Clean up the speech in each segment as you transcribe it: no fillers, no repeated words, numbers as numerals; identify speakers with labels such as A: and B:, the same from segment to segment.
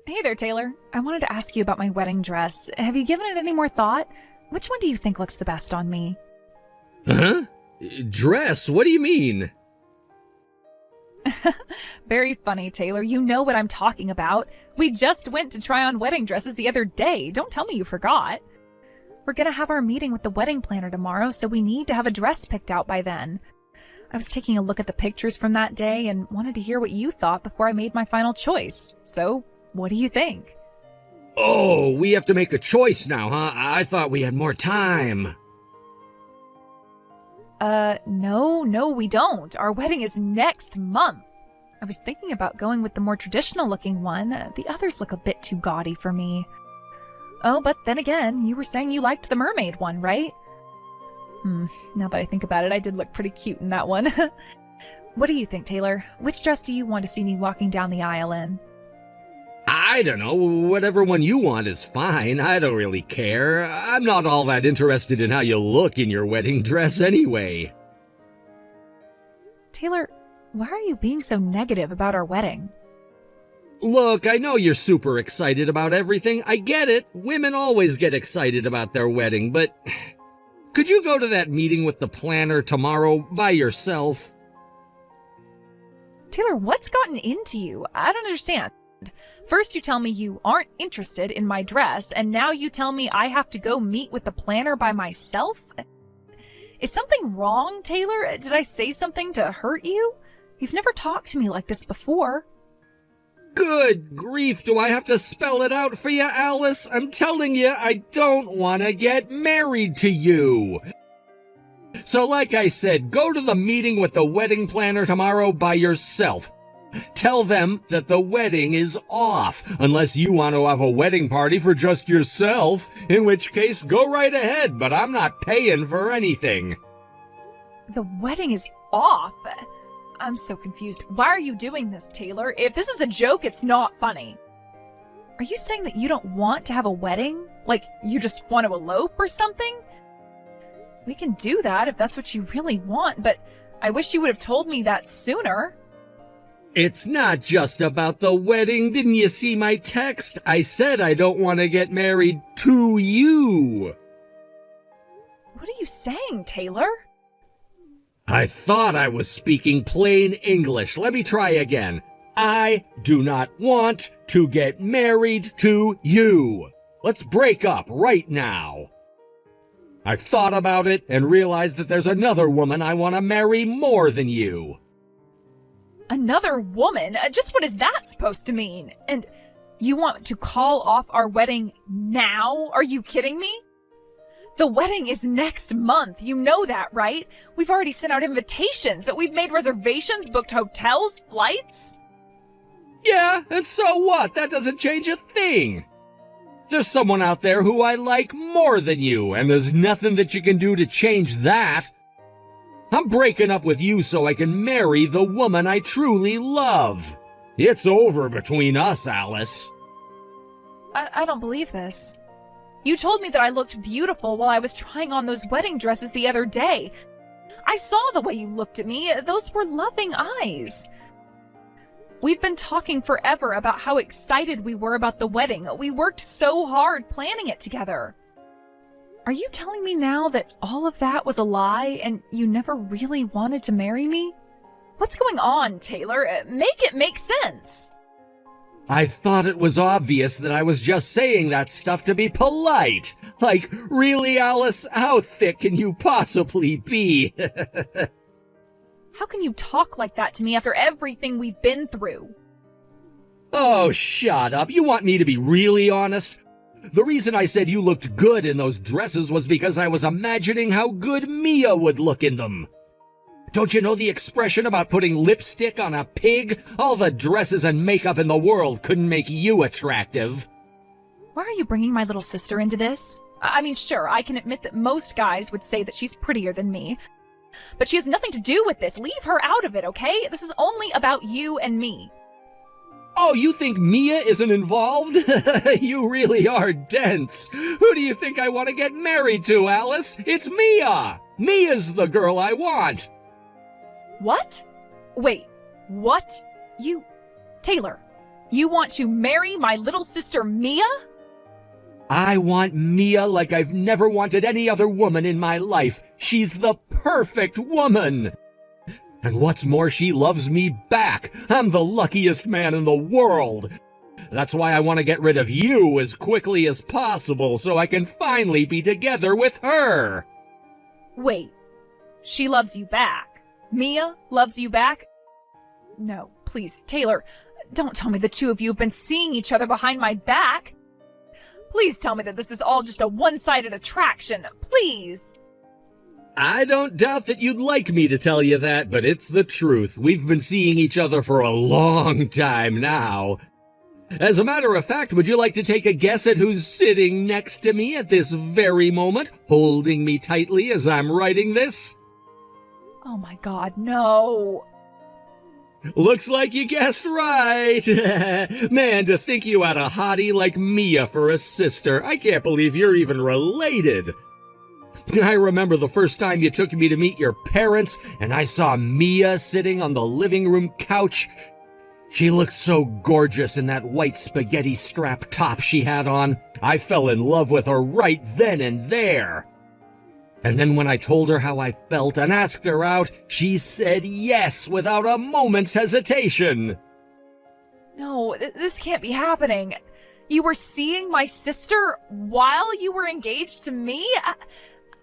A: Hey there, Taylor. I wanted to ask you about my wedding dress. Have you given it any more thought? Which one do you think looks the best on me?
B: Huh? Dress? What do you mean?
A: Very funny, Taylor. You know what I'm talking about. We just went to try on wedding dresses the other day. Don't tell me you forgot. We're gonna have our meeting with the wedding planner tomorrow, so we need to have a dress picked out by then. I was taking a look at the pictures from that day and wanted to hear what you thought before I made my final choice. So, what do you think?
B: Oh, we have to make a choice now, huh? I thought we had more time.
A: No, we don't. Our wedding is next month. I was thinking about going with the more traditional looking one. The others look a bit too gaudy for me. Oh, but then again, you were saying you liked the mermaid one, right? Now that I think about it, I did look pretty cute in that one. What do you think, Taylor? Which dress do you want to see me walking down the aisle in?
B: I don't know. Whatever one you want is fine. I don't really care. I'm not all that interested in how you look in your wedding dress anyway.
A: Taylor, why are you being so negative about our wedding?
B: Look, I know you're super excited about everything. I get it. Women always get excited about their wedding, but could you go to that meeting with the planner tomorrow by yourself?
A: Taylor, what's gotten into you? I don't understand. First you tell me you aren't interested in my dress, and now you tell me I have to go meet with the planner by myself? Is something wrong, Taylor? Did I say something to hurt you? You've never talked to me like this before.
B: Good grief, do I have to spell it out for you, Alice? I'm telling you, I don't want to get married to you. So like I said, go to the meeting with the wedding planner tomorrow by yourself. Tell them that the wedding is off, unless you want to have a wedding party for just yourself, in which case go right ahead, but I'm not paying for anything.
A: The wedding is off? I'm so confused. Why are you doing this, Taylor? If this is a joke, it's not funny. Are you saying that you don't want to have a wedding? Like, you just want to elope or something? We can do that if that's what you really want, but I wish you would have told me that sooner.
B: It's not just about the wedding. Didn't you see my text? I said I don't want to get married to you.
A: What are you saying, Taylor?
B: I thought I was speaking plain English. Let me try again. I do not want to get married to you. Let's break up right now. I thought about it and realized that there's another woman I want to marry more than you.
A: Another woman? Just what is that supposed to mean? And you want to call off our wedding now? Are you kidding me? The wedding is next month. You know that, right? We've already sent out invitations. We've made reservations, booked hotels, flights.
B: Yeah, and so what? That doesn't change a thing. There's someone out there who I like more than you, and there's nothing that you can do to change that. I'm breaking up with you so I can marry the woman I truly love. It's over between us, Alice.
A: I don't believe this. You told me that I looked beautiful while I was trying on those wedding dresses the other day. I saw the way you looked at me. Those were loving eyes. We've been talking forever about how excited we were about the wedding. We worked so hard planning it together. Are you telling me now that all of that was a lie and you never really wanted to marry me? What's going on, Taylor? Make it make sense.
B: I thought it was obvious that I was just saying that stuff to be polite. Like, really, Alice? How thick can you possibly be?
A: How can you talk like that to me after everything we've been through?
B: Oh, shut up. You want me to be really honest? The reason I said you looked good in those dresses was because I was imagining how good Mia would look in them. Don't you know the expression about putting lipstick on a pig? All the dresses and makeup in the world couldn't make you attractive.
A: Why are you bringing my little sister into this? I mean, sure, I can admit that most guys would say that she's prettier than me, but she has nothing to do with this. Leave her out of it, okay? This is only about you and me.
B: Oh, you think Mia isn't involved? You really are dense. Who do you think I want to get married to, Alice? It's Mia! Mia's the girl I want!
A: What? Wait, what? Taylor, You want to marry my little sister Mia?
B: I want Mia like I've never wanted any other woman in my life. She's the perfect woman. And what's more, she loves me back. I'm the luckiest man in the world. That's why I want to get rid of you as quickly as possible so I can finally be together with her.
A: Wait, she loves you back? Mia loves you back? No, please, Taylor, don't tell me the two of you have been seeing each other behind my back. Please tell me that this is all just a one-sided attraction, please.
B: I don't doubt that you'd like me to tell you that, but it's the truth. We've been seeing each other for a long time now. As a matter of fact, would you like to take a guess at who's sitting next to me at this very moment, holding me tightly as I'm writing this?
A: Oh my God, no.
B: Looks like you guessed right. Man, to think you had a hottie like Mia for a sister. I can't believe you're even related. I remember the first time you took me to meet your parents, and I saw Mia sitting on the living room couch. She looked so gorgeous in that white spaghetti strap top she had on. I fell in love with her right then and there. And then when I told her how I felt and asked her out, she said yes without a moment's hesitation.
A: No, this can't be happening. You were seeing my sister while you were engaged to me?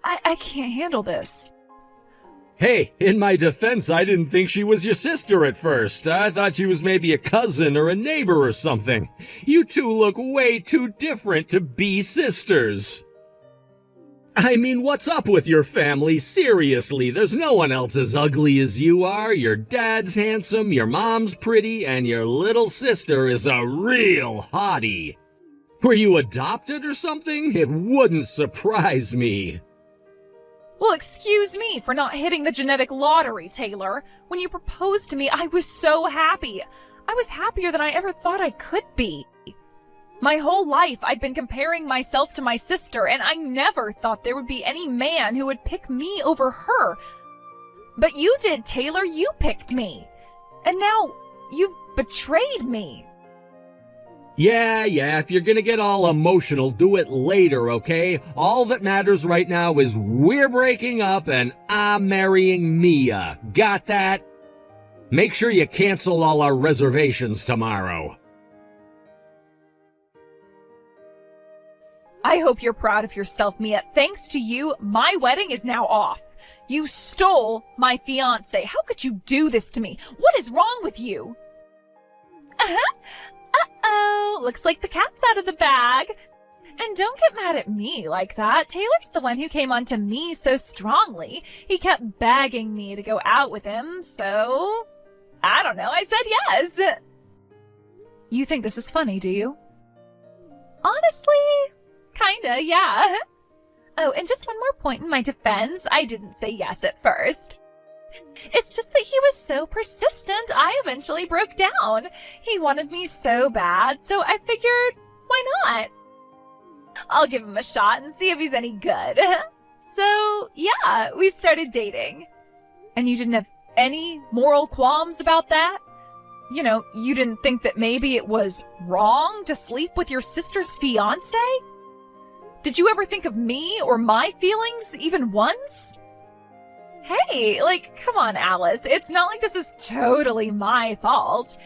A: I can't handle this.
B: Hey, in my defense, I didn't think she was your sister at first. I thought she was maybe a cousin or a neighbor or something. You two look way too different to be sisters. I mean, what's up with your family? Seriously, there's no one else as ugly as you are. Your dad's handsome, your mom's pretty, and your little sister is a real hottie. Were you adopted or something? It wouldn't surprise me.
A: Well, excuse me for not hitting the genetic lottery, Taylor. When you proposed to me, I was so happy. I was happier than I ever thought I could be. My whole life, I'd been comparing myself to my sister, and I never thought there would be any man who would pick me over her. But you did, Taylor. You picked me. And now you've betrayed me.
B: Yeah, if you're gonna get all emotional, do it later, okay? All that matters right now is we're breaking up and I'm marrying Mia. Got that? Make sure you cancel all our reservations tomorrow.
A: I hope you're proud of yourself, Mia. Thanks to you, my wedding is now off. You stole my fiancé. How could you do this to me? What is wrong with you? Uh-oh, looks like the cat's out of the bag. And don't get mad at me like that. Taylor's the one who came onto me so strongly. He kept begging me to go out with him, so I don't know, I said yes. You think this is funny, do you? Honestly, kinda, yeah. Oh, and just one more point in my defense. I didn't say yes at first. It's just that he was so persistent, I eventually broke down. He wanted me so bad, so I figured, why not? I'll give him a shot and see if he's any good. So, yeah, we started dating. And you didn't have any moral qualms about that? You know, you didn't think that maybe it was wrong to sleep with your sister's fiancé? Did you ever think of me or my feelings even once? Hey, like, come on, Alice. It's not like this is totally my fault.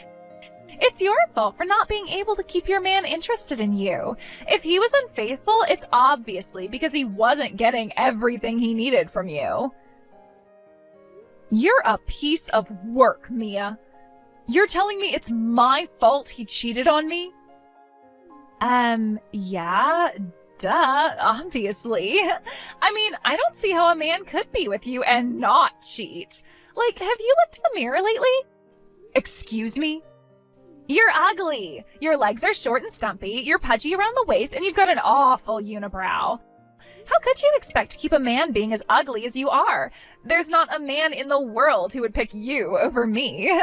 A: It's your fault for not being able to keep your man interested in you. If he was unfaithful, it's obviously because he wasn't getting everything he needed from you. You're a piece of work, Mia. You're telling me it's my fault he cheated on me? Yeah, duh, obviously. I mean, I don't see how a man could be with you and not cheat. Like, have you looked in the mirror lately? Excuse me? You're ugly. Your legs are short and stumpy, you're pudgy around the waist, and you've got an awful unibrow. How could you expect to keep a man being as ugly as you are? There's not a man in the world who would pick you over me.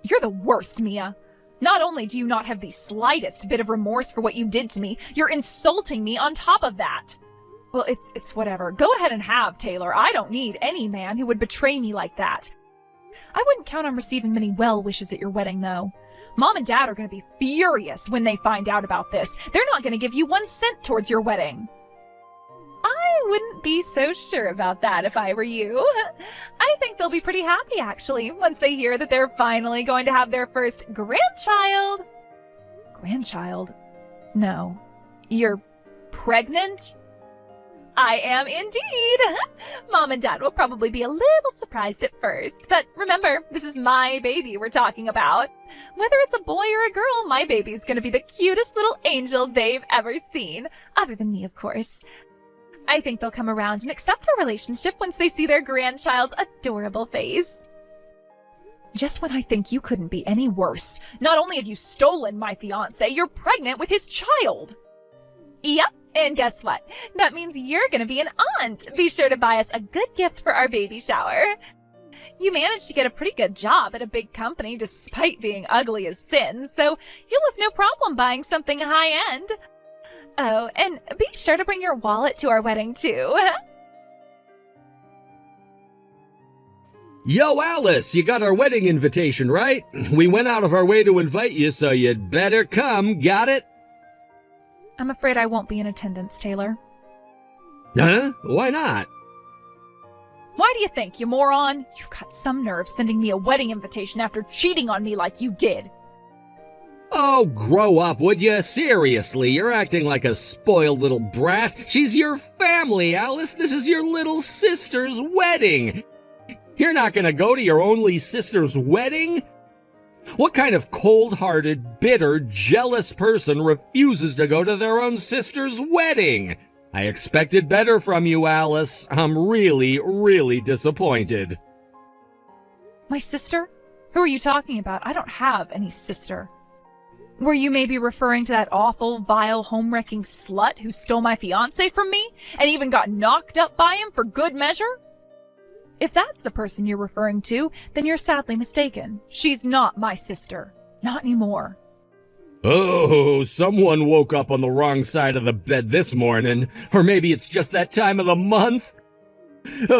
A: You're the worst, Mia. Not only do you not have the slightest bit of remorse for what you did to me, you're insulting me on top of that. Well, it's whatever. Go ahead and have, Taylor. I don't need any man who would betray me like that. I wouldn't count on receiving many well wishes at your wedding, though. Mom and Dad are going to be furious when they find out about this. They're not going to give you 1 cent towards your wedding. I wouldn't be so sure about that if I were you. I think they'll be pretty happy, actually, once they hear that they're finally going to have their first grandchild. Grandchild? No. You're pregnant? I am indeed. Mom and Dad will probably be a little surprised at first, but remember, this is my baby we're talking about. Whether it's a boy or a girl, my baby's gonna be the cutest little angel they've ever seen. Other than me, of course. I think they'll come around and accept our relationship once they see their grandchild's adorable face. Just when I think you couldn't be any worse, not only have you stolen my fiancé, you're pregnant with his child. Yep, and guess what? That means you're gonna be an aunt. Be sure to buy us a good gift for our baby shower. You managed to get a pretty good job at a big company despite being ugly as sin, so you'll have no problem buying something high-end. Oh, and be sure to bring your wallet to our wedding, too.
B: Yo, Alice, you got our wedding invitation, right? We went out of our way to invite you, so you'd better come, got it?
A: I'm afraid I won't be in attendance, Taylor.
B: Huh? Why not?
A: Why do you think, you moron? You've got some nerve sending me a wedding invitation after cheating on me like you did.
B: Oh, grow up, would you? Seriously, you're acting like a spoiled little brat. She's your family, Alice. This is your little sister's wedding. You're not gonna go to your only sister's wedding? What kind of cold-hearted, bitter, jealous person refuses to go to their own sister's wedding? I expected better from you, Alice. I'm really, really disappointed.
A: My sister? Who are you talking about? I don't have any sister. Were you maybe referring to that awful, vile, home-wrecking slut who stole my fiancé from me and even got knocked up by him for good measure? If that's the person you're referring to, then you're sadly mistaken. She's not my sister. Not anymore.
B: Oh, someone woke up on the wrong side of the bed this morning. Or maybe it's just that time of the month.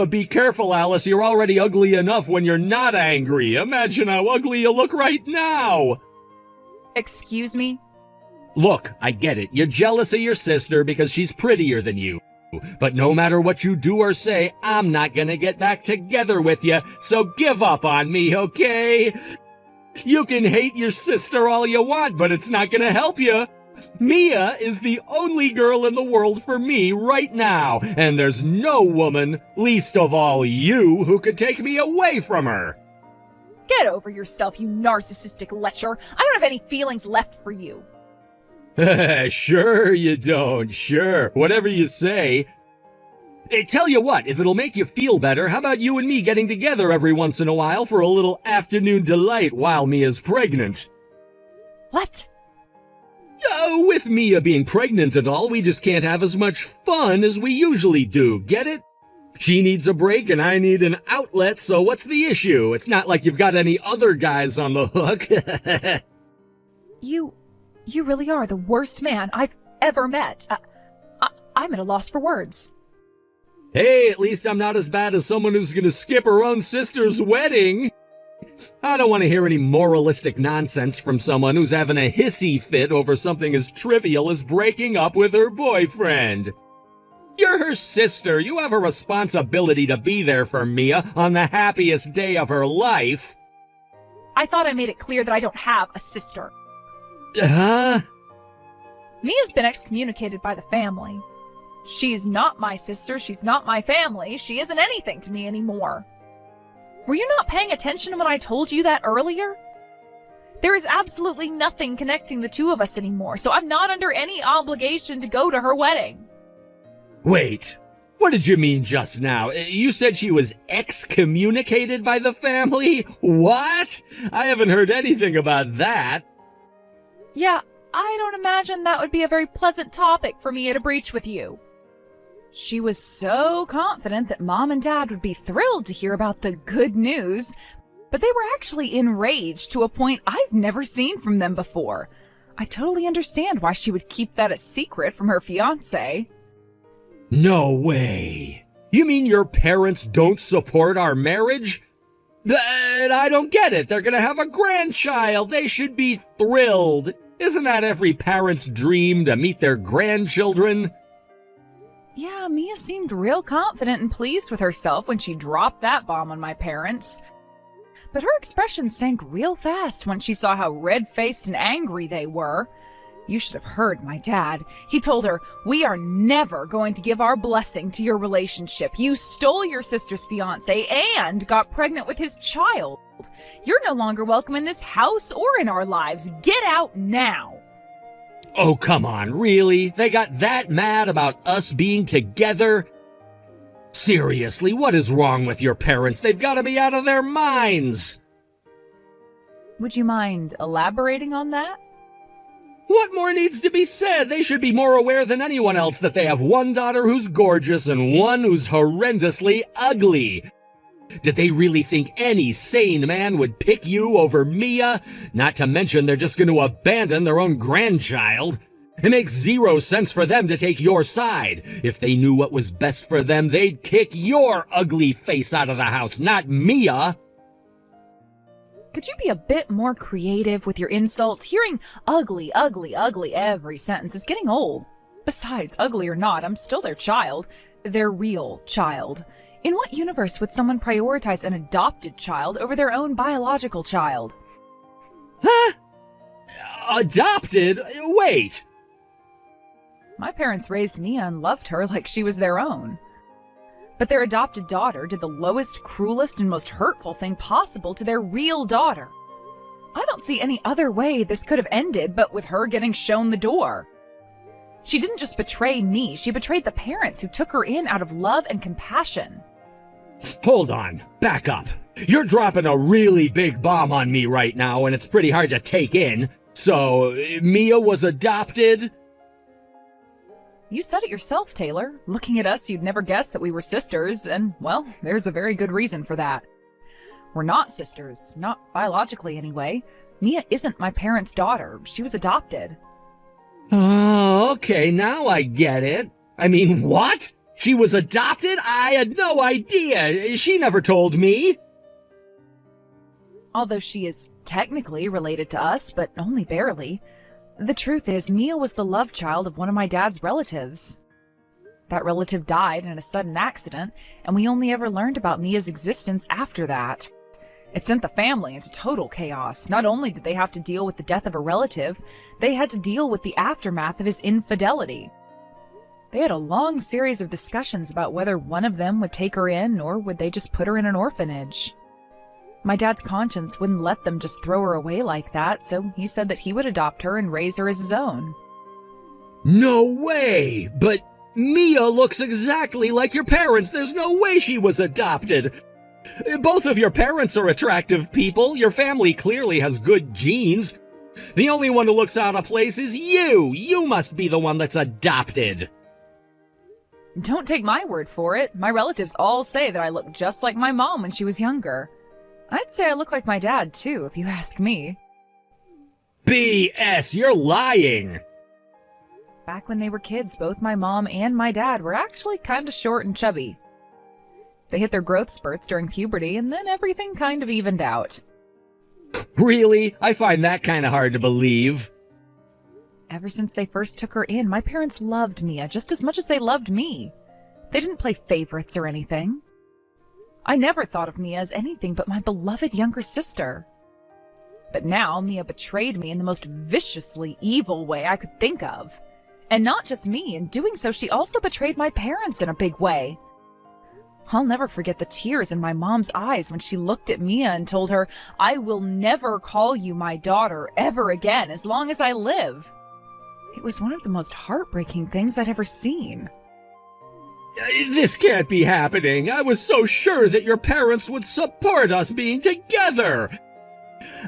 B: Be careful, Alice. You're already ugly enough when you're not angry. Imagine how ugly you look right now.
A: Excuse me?
B: Look, I get it. You're jealous of your sister because she's prettier than you. But no matter what you do or say, I'm not gonna get back together with you, so give up on me, okay? You can hate your sister all you want, but it's not gonna help you. Mia is the only girl in the world for me right now, and there's no woman, least of all you, who could take me away from her.
A: Get over yourself, you narcissistic lecher. I don't have any feelings left for you.
B: Sure you don't, sure. Whatever you say. Hey, tell you what, if it'll make you feel better, how about you and me getting together every once in a while for a little afternoon delight while Mia's pregnant?
A: What?
B: Oh, with Mia being pregnant and all, we just can't have as much fun as we usually do, get it? She needs a break and I need an outlet, so what's the issue? It's not like you've got any other guys on the hook.
A: You really are the worst man I've ever met. I'm at a loss for words.
B: Hey, at least I'm not as bad as someone who's gonna skip her own sister's wedding. I don't want to hear any moralistic nonsense from someone who's having a hissy fit over something as trivial as breaking up with her boyfriend. You're her sister. You have a responsibility to be there for Mia on the happiest day of her life.
A: I thought I made it clear that I don't have a sister.
B: Huh?
A: Mia's been excommunicated by the family. She's not my sister, she's not my family, she isn't anything to me anymore. Were you not paying attention when I told you that earlier? There is absolutely nothing connecting the two of us anymore, so I'm not under any obligation to go to her wedding.
B: Wait, what did you mean just now? You said she was excommunicated by the family? What? I haven't heard anything about that.
A: Yeah, I don't imagine that would be a very pleasant topic for Mia to breach with you. She was so confident that Mom and Dad would be thrilled to hear about the good news, but they were actually enraged to a point I've never seen from them before. I totally understand why she would keep that a secret from her fiancé.
B: No way. You mean your parents don't support our marriage? But I don't get it. They're gonna have a grandchild. They should be thrilled. Isn't that every parent's dream, to meet their grandchildren?
A: Yeah, Mia seemed real confident and pleased with herself when she dropped that bomb on my parents. But her expression sank real fast when she saw how red-faced and angry they were. You should have heard my dad. He told her, "We are never going to give our blessing to your relationship. You stole your sister's fiancé and got pregnant with his child. You're no longer welcome in this house or in our lives. Get out now."
B: Oh, come on, really? They got that mad about us being together? Seriously, what is wrong with your parents? They've got to be out of their minds.
A: Would you mind elaborating on that?
B: What more needs to be said? They should be more aware than anyone else that they have one daughter who's gorgeous and one who's horrendously ugly. Did they really think any sane man would pick you over Mia? Not to mention they're just going to abandon their own grandchild. It makes zero sense for them to take your side. If they knew what was best for them, they'd kick your ugly face out of the house, not Mia.
A: Could you be a bit more creative with your insults? Hearing ugly, ugly, ugly every sentence is getting old. Besides, ugly or not, I'm still their child. Their real child. In what universe would someone prioritize an adopted child over their own biological child?
B: Huh? Adopted? Wait.
A: My parents raised Mia and loved her like she was their own. But their adopted daughter did the lowest, cruelest, and most hurtful thing possible to their real daughter. I don't see any other way this could have ended but with her getting shown the door. She didn't just betray me, she betrayed the parents who took her in out of love and compassion.
B: Hold on, back up. You're dropping a really big bomb on me right now, and it's pretty hard to take in. So, Mia was adopted?
A: You said it yourself, Taylor. Looking at us, you'd never guess that we were sisters, and, well, there's a very good reason for that. We're not sisters, not biologically anyway. Mia isn't my parents' daughter. She was adopted.
B: Oh, okay, now I get it. I mean, what? She was adopted? I had no idea. She never told me.
A: Although she is technically related to us, but only barely. The truth is, Mia was the love child of one of my dad's relatives. That relative died in a sudden accident, and we only ever learned about Mia's existence after that. It sent the family into total chaos. Not only did they have to deal with the death of a relative, they had to deal with the aftermath of his infidelity. They had a long series of discussions about whether one of them would take her in or would they just put her in an orphanage. My dad's conscience wouldn't let them just throw her away like that, so he said that he would adopt her and raise her as his own.
B: No way! But Mia looks exactly like your parents. There's no way she was adopted. Both of your parents are attractive people. Your family clearly has good genes. The only one who looks out of place is you. You must be the one that's adopted.
A: Don't take my word for it. My relatives all say that I look just like my mom when she was younger. I'd say I look like my dad, too, if you ask me.
B: BS, you're lying.
A: Back when they were kids, both my mom and my dad were actually kind of short and chubby. They hit their growth spurts during puberty, and then everything kind of evened out.
B: Really? I find that kind of hard to believe.
A: Ever since they first took her in, my parents loved Mia just as much as they loved me. They didn't play favorites or anything. I never thought of Mia as anything but my beloved younger sister. But now Mia betrayed me in the most viciously evil way I could think of. And not just me, in doing so she also betrayed my parents in a big way. I'll never forget the tears in my mom's eyes when she looked at Mia and told her, "I will never call you my daughter ever again as long as I live." It was one of the most heartbreaking things I'd ever seen.
B: This can't be happening. I was so sure that your parents would support us being together.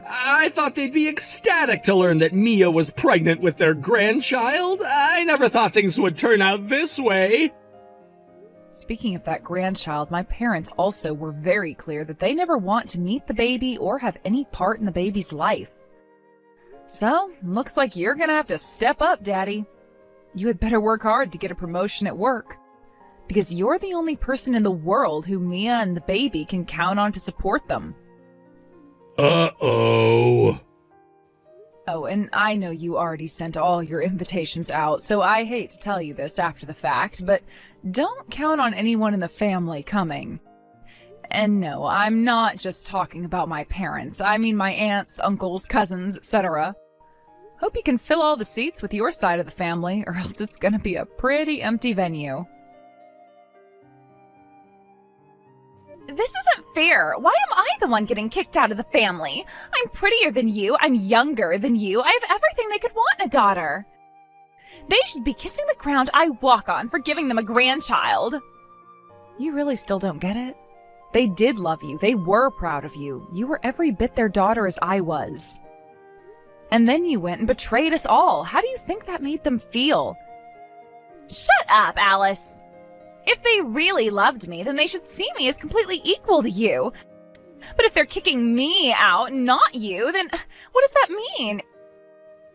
B: I thought they'd be ecstatic to learn that Mia was pregnant with their grandchild. I never thought things would turn out this way.
A: Speaking of that grandchild, my parents also were very clear that they never want to meet the baby or have any part in the baby's life. So, looks like you're gonna have to step up, Daddy. You had better work hard to get a promotion at work. Because you're the only person in the world who Mia and the baby can count on to support them.
B: Uh-oh.
A: Oh, and I know you already sent all your invitations out, so I hate to tell you this after the fact, but don't count on anyone in the family coming. And no, I'm not just talking about my parents. I mean my aunts, uncles, cousins, etc. Hope you can fill all the seats with your side of the family, or else it's gonna be a pretty empty venue. This isn't fair. Why am I the one getting kicked out of the family? I'm prettier than you, I'm younger than you, I have everything they could want in a daughter. They should be kissing the ground I walk on for giving them a grandchild. You really still don't get it? They did love you, they were proud of you. You were every bit their daughter as I was. And then you went and betrayed us all. How do you think that made them feel? Shut up, Alice. If they really loved me, then they should see me as completely equal to you. But if they're kicking me out, not you, then what does that mean?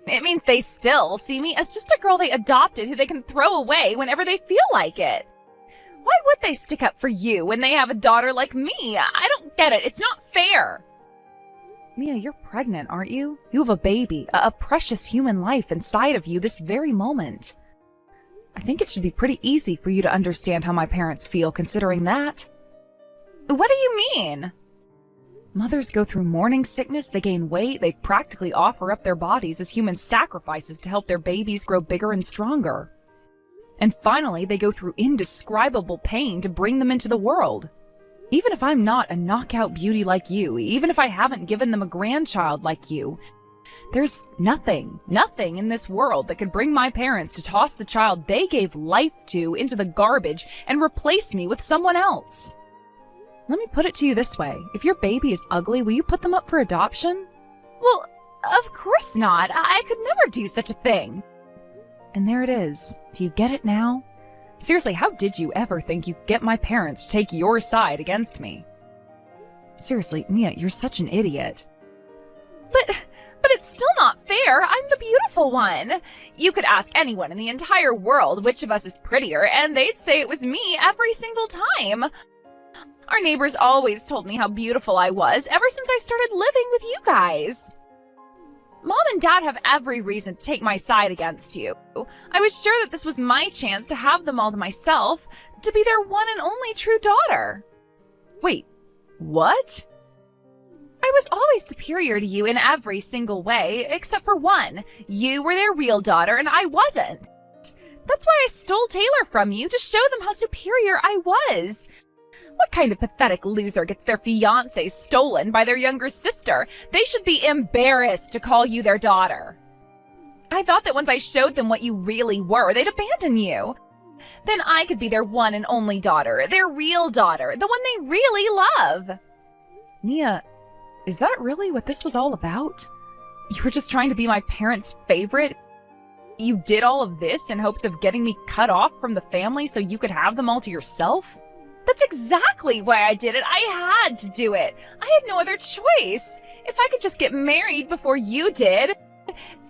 A: It means they still see me as just a girl they adopted who they can throw away whenever they feel like it. Why would they stick up for you when they have a daughter like me? I don't get it. It's not fair. Mia, you're pregnant, aren't you? You have a baby, a precious human life inside of you this very moment. I think it should be pretty easy for you to understand how my parents feel considering that. What do you mean? Mothers go through morning sickness, they gain weight, they practically offer up their bodies as human sacrifices to help their babies grow bigger and stronger. And finally, they go through indescribable pain to bring them into the world. Even if I'm not a knockout beauty like you, even if I haven't given them a grandchild like you, there's nothing in this world that could bring my parents to toss the child they gave life to into the garbage and replace me with someone else. Let me put it to you this way. If your baby is ugly, will you put them up for adoption? Well, of course not. I could never do such a thing. And there it is. Do you get it now? Seriously, how did you ever think you could get my parents to take your side against me? Seriously, Mia, you're such an idiot. But it's still not fair. I'm the beautiful one. You could ask anyone in the entire world which of us is prettier, and they'd say it was me every single time. Our neighbors always told me how beautiful I was ever since I started living with you guys. Mom and Dad have every reason to take my side against you. I was sure that this was my chance to have them all to myself, to be their one and only true daughter. Wait, what? I was always superior to you in every single way, except for one. You were their real daughter and I wasn't. That's why I stole Taylor from you, to show them how superior I was. What kind of pathetic loser gets their fiancé stolen by their younger sister? They should be embarrassed to call you their daughter. I thought that once I showed them what you really were, they'd abandon you. Then I could be their one and only daughter, their real daughter, the one they really love. Mia, is that really what this was all about? You were just trying to be my parents' favorite? You did all of this in hopes of getting me cut off from the family so you could have them all to yourself? That's exactly why I did it. I had to do it. I had no other choice. If I could just get married before you did,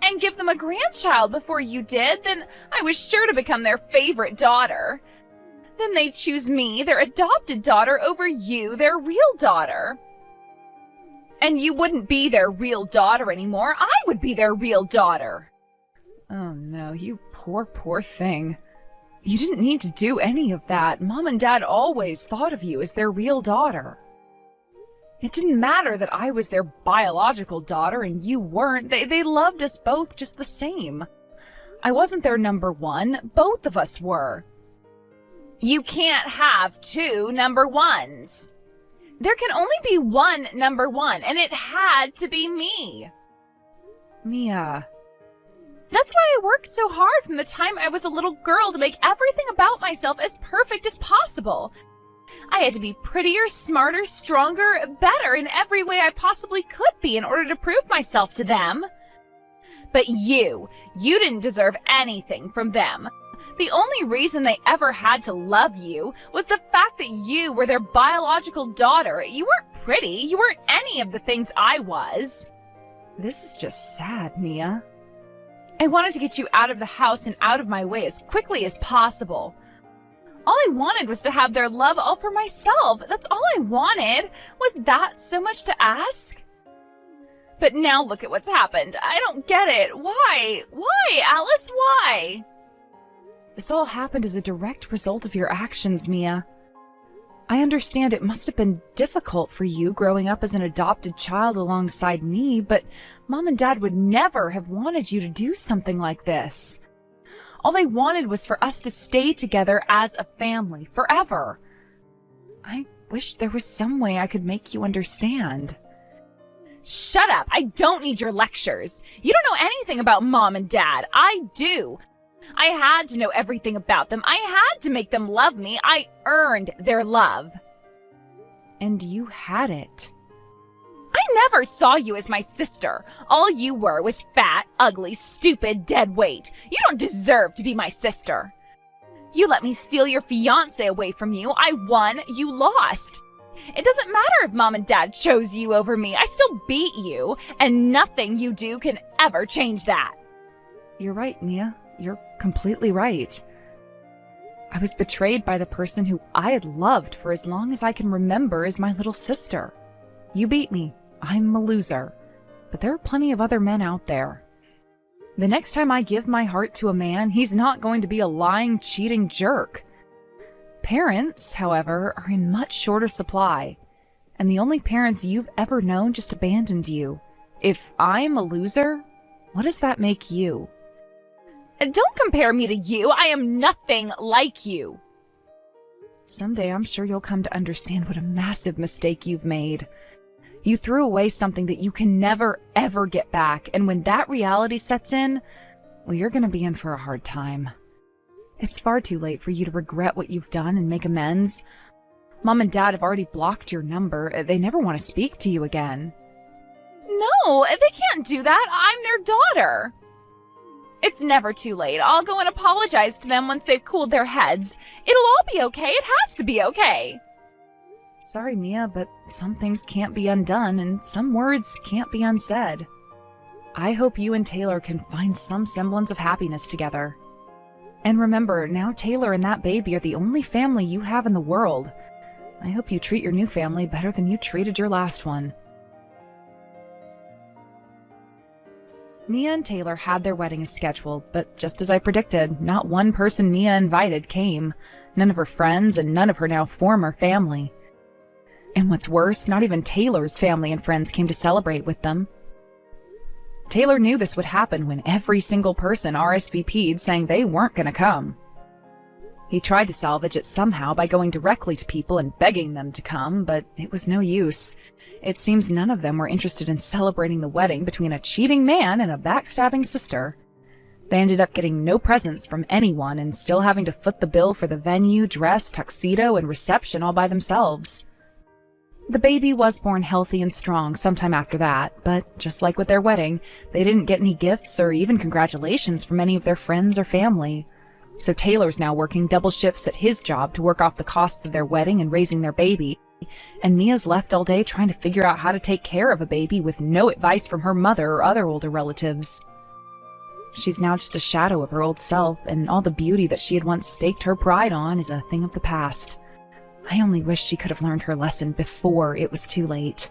A: and give them a grandchild before you did, then I was sure to become their favorite daughter. Then they'd choose me, their adopted daughter, over you, their real daughter. And you wouldn't be their real daughter anymore. I would be their real daughter. Oh no, you poor thing. You didn't need to do any of that. Mom and Dad always thought of you as their real daughter. It didn't matter that I was their biological daughter and you weren't. They loved us both just the same. I wasn't their number one. Both of us were. You can't have two number ones. There can only be one number one, and it had to be me. Mia. That's why I worked so hard from the time I was a little girl to make everything about myself as perfect as possible. I had to be prettier, smarter, stronger, better in every way I possibly could be in order to prove myself to them. But you didn't deserve anything from them. The only reason they ever had to love you was the fact that you were their biological daughter. You weren't pretty. You weren't any of the things I was. This is just sad, Mia. I wanted to get you out of the house and out of my way as quickly as possible. All I wanted was to have their love all for myself. That's all I wanted. Was that so much to ask? But now look at what's happened. I don't get it. Why? Why, Alice? Why? This all happened as a direct result of your actions, Mia. I understand it must have been difficult for you growing up as an adopted child alongside me, but Mom and Dad would never have wanted you to do something like this. All they wanted was for us to stay together as a family forever. I wish there was some way I could make you understand. Shut up! I don't need your lectures. You don't know anything about Mom and Dad. I do. I had to know everything about them. I had to make them love me. I earned their love. And you had it. I never saw you as my sister. All you were was fat, ugly, stupid, dead weight. You don't deserve to be my sister. You let me steal your fiancé away from you. I won, you lost. It doesn't matter if Mom and Dad chose you over me. I still beat you, and nothing you do can ever change that. You're right, Mia. You're completely right. I was betrayed by the person who I had loved for as long as I can remember as my little sister. You beat me. I'm a loser. But there are plenty of other men out there. The next time I give my heart to a man, he's not going to be a lying, cheating jerk. Parents, however, are in much shorter supply. And the only parents you've ever known just abandoned you. If I'm a loser, what does that make you? Don't compare me to you. I am nothing like you. Someday I'm sure you'll come to understand what a massive mistake you've made. You threw away something that you can never, ever get back, and when that reality sets in, well, you're going to be in for a hard time. It's far too late for you to regret what you've done and make amends. Mom and Dad have already blocked your number. They never want to speak to you again. No, they can't do that. I'm their daughter. It's never too late. I'll go and apologize to them once they've cooled their heads. It'll all be okay. It has to be okay. Sorry, Mia, but some things can't be undone and some words can't be unsaid. I hope you and Taylor can find some semblance of happiness together. And remember, now Taylor and that baby are the only family you have in the world. I hope you treat your new family better than you treated your last one. Mia and Taylor had their wedding as scheduled, but just as I predicted, not one person Mia invited came. None of her friends and none of her now former family. And what's worse, not even Taylor's family and friends came to celebrate with them. Taylor knew this would happen when every single person RSVP'd saying they weren't going to come. He tried to salvage it somehow by going directly to people and begging them to come, but it was no use. It seems none of them were interested in celebrating the wedding between a cheating man and a backstabbing sister. They ended up getting no presents from anyone and still having to foot the bill for the venue, dress, tuxedo, and reception all by themselves. The baby was born healthy and strong sometime after that, but just like with their wedding, they didn't get any gifts or even congratulations from any of their friends or family. So Taylor's now working double shifts at his job to work off the costs of their wedding and raising their baby, and Mia's left all day trying to figure out how to take care of a baby with no advice from her mother or other older relatives. She's now just a shadow of her old self, and all the beauty that she had once staked her pride on is a thing of the past. I only wish she could have learned her lesson before it was too late.